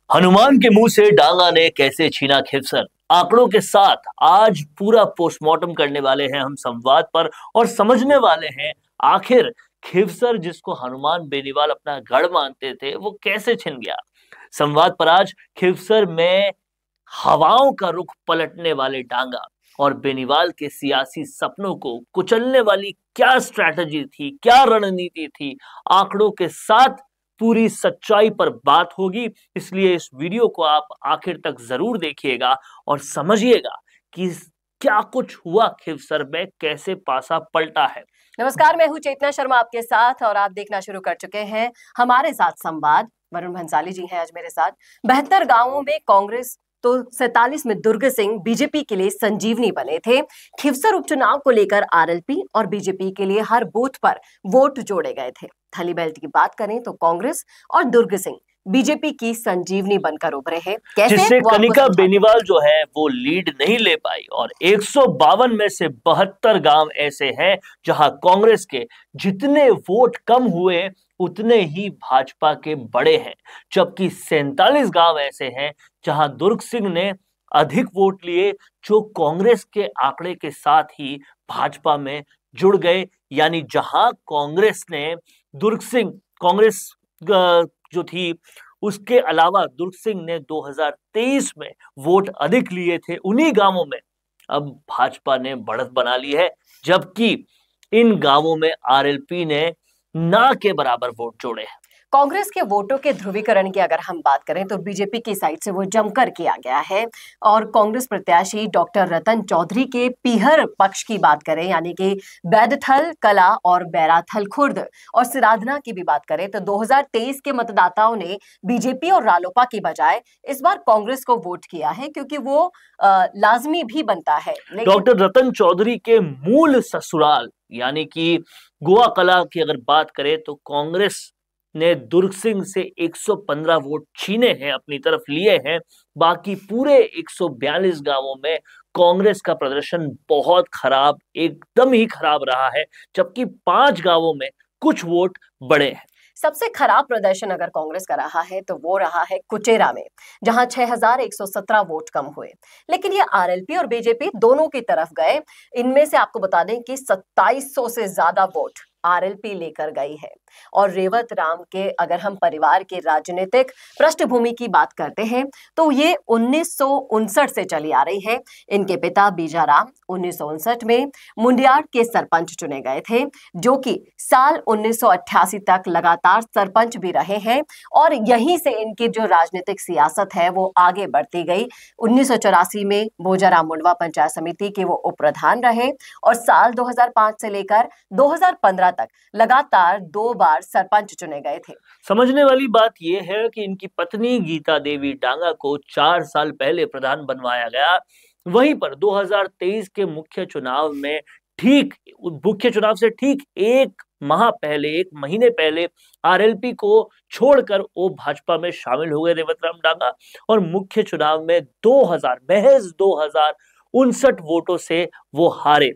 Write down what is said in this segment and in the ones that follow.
हनुमान के मुंह से डांगा ने कैसे छीना खिवसर, आंकड़ों के साथ आज पूरा पोस्टमार्टम करने वाले हैं हम संवाद पर और समझने वाले हैं आखिर खिवसर जिसको हनुमान बेनीवाल अपना गढ़ मानते थे वो कैसे छिन गया। संवाद पर आज खिवसर में हवाओं का रुख पलटने वाले डांगा और बेनीवाल के सियासी सपनों को कुचलने वाली क्या स्ट्रैटेजी थी, क्या रणनीति थी, आंकड़ों के साथ पूरी सच्चाई पर बात होगी। इसलिए इस वीडियो को आप आखिर तक जरूर देखिएगा और समझिएगा कि क्या कुछ हुआ खिवसर में, कैसे पासा पलटा है। नमस्कार, मैं हूं चेतना शर्मा आपके साथ और आप देखना शुरू कर चुके हैं हमारे साथ संवाद। वरुण भंसाली जी हैं आज मेरे साथ। 72 गांवों में कांग्रेस तो 47 में दुर्ग सिंह बीजेपी के लिए संजीवनी बने थे। खिवसर उपचुनाव को लेकर आरएलपी और बीजेपी के लिए हर बूथ पर वोट जोड़े गए थे। थली बेल्ट की बात करें तो कांग्रेस और दुर्ग सिंह बीजेपी की संजीवनी बनकर उभरे हैं। कैसे? जिससे कनिका बेनीवाल जो है वो लीड नहीं ले पाई और 152 में से 72 गांव ऐसे हैं जहां कांग्रेस के जितने वोट कम हुए उतने ही भाजपा के बड़े हैं, जबकि 47 गांव ऐसे हैं जहां दुर्ग सिंह ने अधिक वोट लिए जो कांग्रेस के आंकड़े के साथ ही भाजपा में जुड़ गए। यानी जहां कांग्रेस ने कांग्रेस जो थी उसके अलावा दुर्ग सिंह ने 2023 में वोट अधिक लिए थे, उन्हीं गांवों में अब भाजपा ने बढ़त बना ली है, जबकि इन गांवों में आरएलपी ने ना के बराबर वोट जोड़े हैं। कांग्रेस के वोटों के ध्रुवीकरण की अगर हम बात करें तो बीजेपी की साइड से वो जमकर किया गया है और कांग्रेस प्रत्याशी डॉक्टर रतन चौधरी के पीहर पक्ष की बात करें यानी कि बैदथल कला और बैराथल खुर्द और सिराधना की भी बात करें तो 2023 के मतदाताओं ने बीजेपी और रालोपा की बजाय इस बार कांग्रेस को वोट किया है क्योंकि वो लाजमी भी बनता है। डॉक्टर रतन चौधरी के मूल ससुराल यानी कि गोवा कला की अगर बात करें तो कांग्रेस ने दुर्ग सिंह से 115 वोट छीने हैं, अपनी तरफ लिए हैं। बाकी पूरे 142 गांवों में कांग्रेस का प्रदर्शन बहुत खराब, एकदम ही खराब रहा है, जबकि 5 गांवों में कुछ वोट बढ़े हैं। सबसे खराब प्रदर्शन अगर कांग्रेस का रहा है तो वो रहा है कुचेरा में, जहां 6117 वोट कम हुए। लेकिन ये आरएलपी और बीजेपी दोनों की तरफ गए। इनमें से आपको बता दें कि 2700 से ज्यादा वोट आरएलपी लेकर गई है। और रेवत राम के अगर हम परिवार के राजनीतिक पृष्ठभूमि की बात करते हैं तो ये 1959 से चली आ रही है। इनके पिता बीजाराम 1959 में मुंडियार के सरपंच चुने गए थे, जो कि साल 1988 तक लगातार सरपंच भी रहे हैं और यहीं से इनकी जो राजनीतिक सियासत है वो आगे बढ़ती गई। 1984 में भोजाराम मुंडवा पंचायत समिति के वो उप प्रधान रहे और साल 2005 से लेकर 2015 तक लगातार 2 बार सरपंच चुने गए थे। समझने वाली बात यह है कि इनकी पत्नी गीता देवी डांगा को 4 साल पहले प्रधान बनवाया गया। वहीं पर 2023 के मुख्य चुनाव से ठीक 1 महीने पहले आरएलपी को छोड़कर वो भाजपा में शामिल हो गए रेवतराम डांगा और मुख्य चुनाव में महज 2059 वोटों से वो हारे।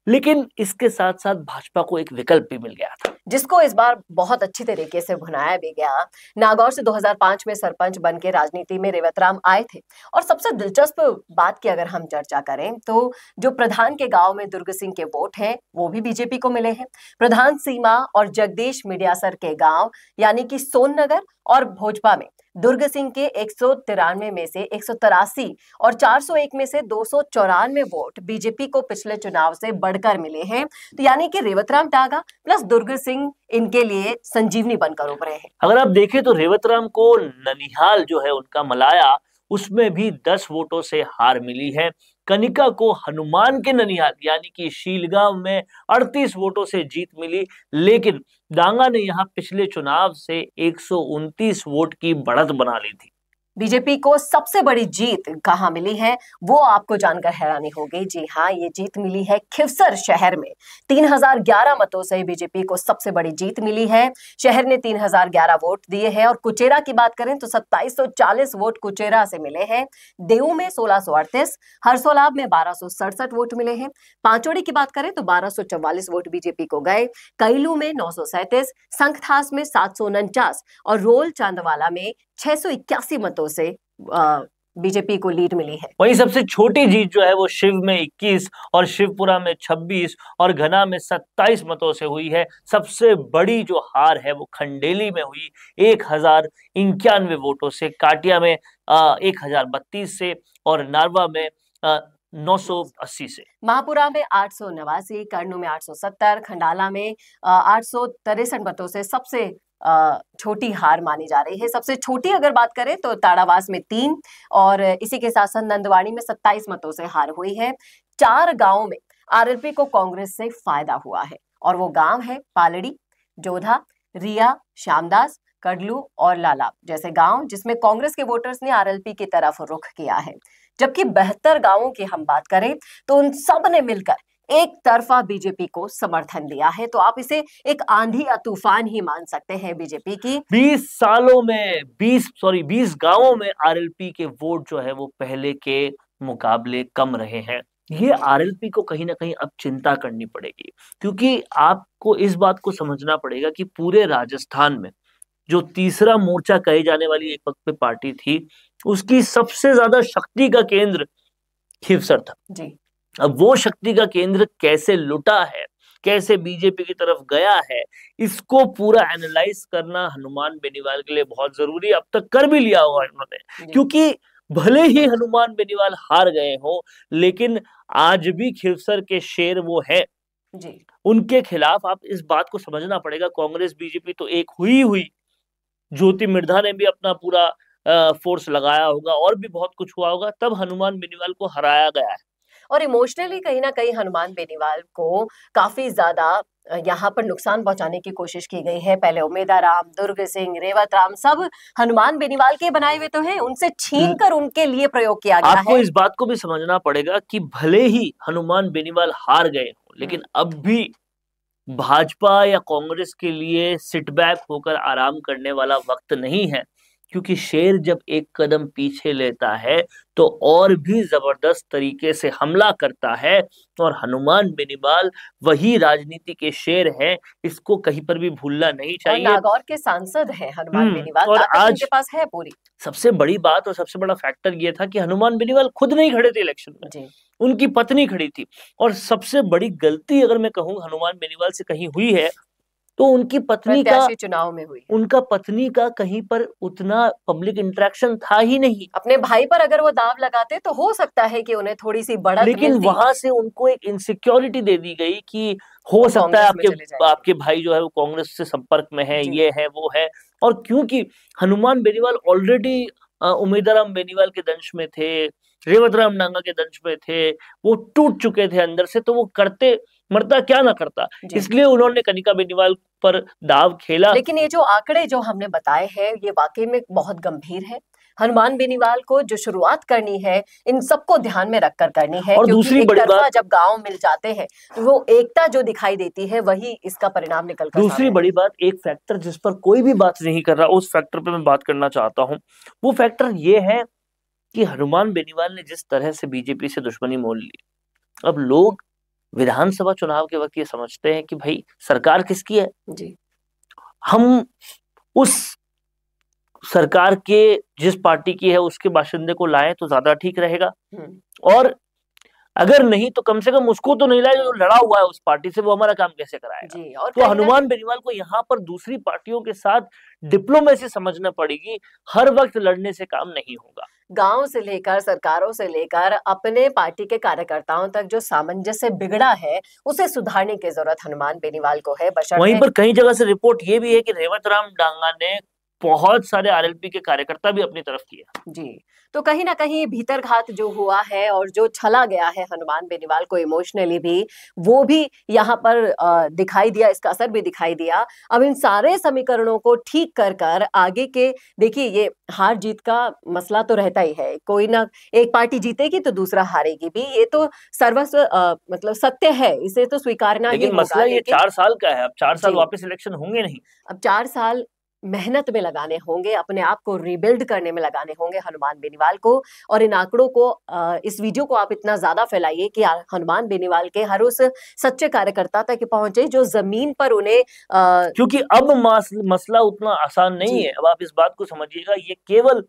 लेकिन इसके साथ साथ भाजपा को एक विकल्प भी मिल गया था, जिसको इस बार बहुत अच्छी तरीके से भुनाया भी गया। नागौर से 2005 में सरपंच बन के राजनीति में रेवतराम आए थे और सबसे दिलचस्प बात की अगर हम चर्चा करें तो जो प्रधान के गांव में दुर्ग सिंह के वोट हैं वो भी बीजेपी को मिले हैं। प्रधान सीमा और जगदीश मिडियासर के गांव यानी कि सोननगर और भोजपा में दुर्ग सिंह के 193 में से 183 और 401 में से 294 वोट बीजेपी को पिछले चुनाव से बढ़कर मिले हैं। तो यानी कि रेवतराम डांगा प्लस दुर्ग सिंह इनके लिए संजीवनी बनकर उभरे हैं। अगर आप देखें तो रेवतराम को ननिहाल जो है उनका मलाया, उसमें भी 10 वोटों से हार मिली है। कनिका को हनुमान के ननिहाल यानी कि शीलगांव में 38 वोटों से जीत मिली, लेकिन डांगा ने यहां पिछले चुनाव से 129 वोट की बढ़त बना ली थी। बीजेपी को सबसे बड़ी जीत कहां मिली है वो आपको जानकर हैरानी होगी। जी हाँ, ये जीत मिली है खिवसर शहर में। 3011 मतों से बीजेपी को सबसे बड़ी जीत मिली है। शहर ने 3011 वोट दिए हैं और कुचेरा की बात करें तो 2740 वोट कुचेरा से मिले हैं। देऊ में 1638, हरसोलाब में 1267 वोट मिले हैं। पांचोड़ी की बात करें तो 1244 वोट बीजेपी को गए। कैलू में 937, संखथास में 749 और रोल चांदवाला में 681 मतों से बीजेपी को लीड मिली है। वहीं सबसे छोटी जीत जो है वो शिव में 21 और शिवपुरा में 26 और घना में 27 मतों से हुई है। सबसे बड़ी जो हार है वो खंडेली में हुई 1091 वोटों से, काटिया में 1032 से और नारवा में 980 से। महापुरा में 889, कर्नूल में 870, खंडाला में 863 मतों से सबसे छोटी हार मानी जा रही है। सबसे छोटी अगर बात करें तो ताड़ावास में 3 और इसी के साथ साथ नंदवाड़ी में 27 मतों से हार हुई है। 4 गांवों में आरएलपी को कांग्रेस से फायदा हुआ है और वो गांव है पालड़ी, जोधा, रिया, श्यामदास, कडलू और लालाब जैसे गांव जिसमें कांग्रेस के वोटर्स ने आरएलपी की तरफ रुख किया है। जबकि 72 गांवों की हम बात करें तो उन सब ने मिलकर एक तरफा बीजेपी को समर्थन दिया है। तो आप इसे एक आंधी या तूफान ही मान सकते हैं बीजेपी की। 20 सालों में 20 गांवों में आरएलपी के वोट जो है वो पहले के मुकाबले कम रहे हैं। ये आरएलपी को कहीं ना कहीं अब चिंता करनी पड़ेगी, क्योंकि आपको इस बात को समझना पड़ेगा कि पूरे राजस्थान में जो तीसरा मोर्चा कही जाने वाली एक वक्त पे पार्टी थी, उसकी सबसे ज्यादा शक्ति का केंद्र खिवसर था जी। अब वो शक्ति का केंद्र कैसे लुटा है, कैसे बीजेपी की तरफ गया है, इसको पूरा एनालाइज करना हनुमान बेनीवाल के लिए बहुत जरूरी है। अब तक कर भी लिया होगा इन्होंने, क्योंकि भले ही हनुमान बेनीवाल हार गए हो, लेकिन आज भी खिवसर के शेर वो है जी। उनके खिलाफ आप इस बात को समझना पड़ेगा। कांग्रेस बीजेपी तो एक हुई ज्योति मिर्धा ने भी अपना पूरा फोर्स लगाया होगा और भी बहुत कुछ हुआ होगा, तब हनुमान बेनीवाल को हराया गया है। और इमोशनली कहीं ना कहीं हनुमान बेनीवाल को काफी ज्यादा यहाँ पर नुकसान पहुंचाने की कोशिश की गई है। पहले उमेदाराम, दुर्ग सिंह, रेवत राम सब हनुमान बेनीवाल के बनाए हुए तो हैं, उनसे छीन कर उनके लिए प्रयोग किया गया आपको है। इस बात को भी समझना पड़ेगा कि भले ही हनुमान बेनीवाल हार गए हो, लेकिन अब भी भाजपा या कांग्रेस के लिए सिटबैक होकर आराम करने वाला वक्त नहीं है, क्योंकि शेर जब एक कदम पीछे लेता है तो और भी जबरदस्त तरीके से हमला करता है। और हनुमान बेनीवाल वही राजनीति के शेर हैं, इसको कहीं पर भी भूलना नहीं चाहिए। और नागौर के सांसद हैं हनुमान बेनीवाल, और आज उनके पास है पूरी। सबसे बड़ी बात और सबसे बड़ा फैक्टर ये था कि हनुमान बेनीवाल खुद नहीं खड़े थे इलेक्शन में जी। उनकी पत्नी खड़ी थी। और सबसे बड़ी गलती अगर मैं कहूँ हनुमान बेनीवाल से कहीं हुई है तो उनकी पत्नी का चुनाव में हुई। उनका पत्नी का कहीं पर उतना पब्लिक इंटरेक्शन था ही नहीं। अपने भाई पर अगर वो दाव लगाते तो हो सकता है कि उन्हें थोड़ी सी बढ़त लेकिन मिलती। वहां से उनको एक इनसिक्योरिटी दे दी गई कि हो सकता है आपके भाई जो है वो कांग्रेस से संपर्क में है, ये है वो है। और क्योंकि हनुमान बेनीवाल ऑलरेडी उमेदराम बेनीवाल के दंश में थे, रेवत राम नांगा के दंश में थे, वो टूट चुके थे अंदर से, तो वो करते मरता क्या ना करता, इसलिए उन्होंने कनिका बेनीवाल पर दाव खेला। लेकिन ये जो आंकड़े जो हमने बताए हैं ये वाकई में बहुत गंभीर है। हनुमान बेनीवाल को जो शुरुआत करनी है इन सबको ध्यान में रखकर करनी है। और दूसरी बड़ी बात, जब गांव मिल जाते हैं तो वो एकता जो दिखाई देती है वही इसका परिणाम निकल कर दूसरी बड़ी बात, एक फैक्टर जिस पर कोई भी बात नहीं कर रहा, उस फैक्टर पे मैं बात करना चाहता हूँ। वो फैक्टर ये है कि हनुमान बेनीवाल ने जिस तरह से बीजेपी से दुश्मनी मोल ली, अब लोग विधानसभा चुनाव के वक्त ये समझते हैं कि भाई सरकार किसकी है जी, हम उस सरकार के जिस पार्टी की है उसके बाशिंदे को लाएं तो ज्यादा ठीक रहेगा, और अगर नहीं तो कम से कम उसको तो नहीं लाए जो लड़ा हुआ है उस पार्टी से, वो हमारा काम कैसे कराएगा जी। और तो हनुमान बेनीवाल को यहाँ पर दूसरी पार्टियों के साथ डिप्लोमेसी समझना पड़ेगी, हर वक्त लड़ने से काम नहीं होगा। गांव से लेकर सरकारों से लेकर अपने पार्टी के कार्यकर्ताओं तक जो सामंजस्य बिगड़ा है उसे सुधारने की जरूरत हनुमान बेनीवाल को है। वहीं पर कई जगह से रिपोर्ट ये भी है कि रेवत राम डांगा ने बहुत सारे आरएलपी के कार्यकर्ता भी अपनी तरफ किया जी। तो कहीं ना कहीं भीतरघात जो हुआ है और जो छला गया है हनुमान बेनीवाल को इमोशनली भी, वो भी यहाँ पर दिखाई दिया, इसका असर भी दिखाई दिया। अब इन सारे समीकरणों को ठीक कर कर आगे के, देखिए ये हार जीत का मसला तो रहता ही है, कोई ना एक पार्टी जीतेगी तो दूसरा हारेगी भी, ये तो सर्वस्व मतलब सत्य है, इसे तो स्वीकारना ही होगा। मसला ये 4 साल का है, अब 4 साल वापस इलेक्शन होंगे नहीं। अब 4 साल मेहनत में लगाने होंगे, अपने आप को रिबिल्ड करने में लगाने होंगे हनुमान बेनीवाल को। और इन आंकड़ों को, इस वीडियो को आप इतना ज्यादा फैलाइए कि हनुमान बेनीवाल के हर उस सच्चे कार्यकर्ता तक पहुंचे जो जमीन पर उन्हें क्योंकि अब मसला उतना आसान नहीं है। अब आप इस बात को समझिएगा, ये केवल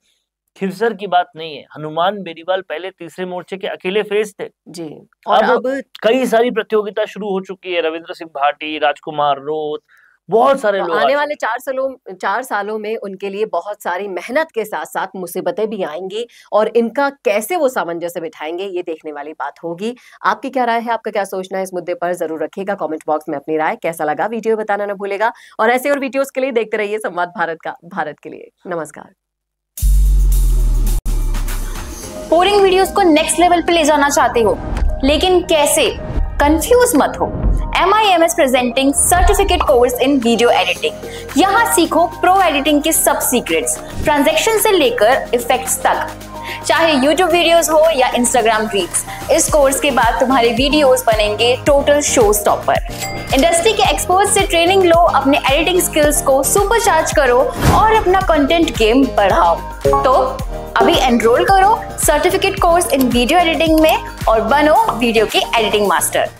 खिरसर की बात नहीं है। हनुमान बेनीवाल पहले तीसरे मोर्चे के अकेले फेस थे जी, और अब कई सारी प्रतियोगिता शुरू हो चुकी है। रविंद्र सिंह भाटी, राजकुमार रोत, बहुत सारे लोग। आने वाले 4 सालों में उनके लिए बहुत सारी मेहनत के साथ साथ मुसीबतें भी आएंगी, और इनका कैसे वो सामंजस्य बिठाएंगे ये देखने वाली बात होगी। आपकी क्या राय है, आपका क्या सोचना है इस मुद्दे पर, जरूर रखिएगा कमेंट बॉक्स में अपनी राय। कैसा लगा वीडियो बताना न भूलेगा, और ऐसे और वीडियोस के लिए देखते रहिए संवाद भारत के लिए। नमस्कार। बोरिंग वीडियोस को नेक्स्ट लेवल पे ले जाना चाहते हो, लेकिन कैसे? कंफ्यूज मत हो। MIMS presenting certificate course in video editing. यहाँ सीखो प्रो एडिटिंग के सब सीक्रेट्स, ट्रांजैक्शन से लेकर इफेक्ट्स तक। चाहे YouTube वीडियोस हो या Instagram रील्स, इस कोर्स के बाद तुम्हारे वीडियोस बनेंगे टोटल शो स्टॉपर। इंडस्ट्री के एक्सपर्ट से ट्रेनिंग लो, अपने एडिटिंग स्किल्स को सुपरचार्ज करो और अपना कंटेंट गेम बढ़ाओ। तो अभी एनरोल करो certificate course in video editing में और बनो वीडियो के एडिटिंग मास्टर।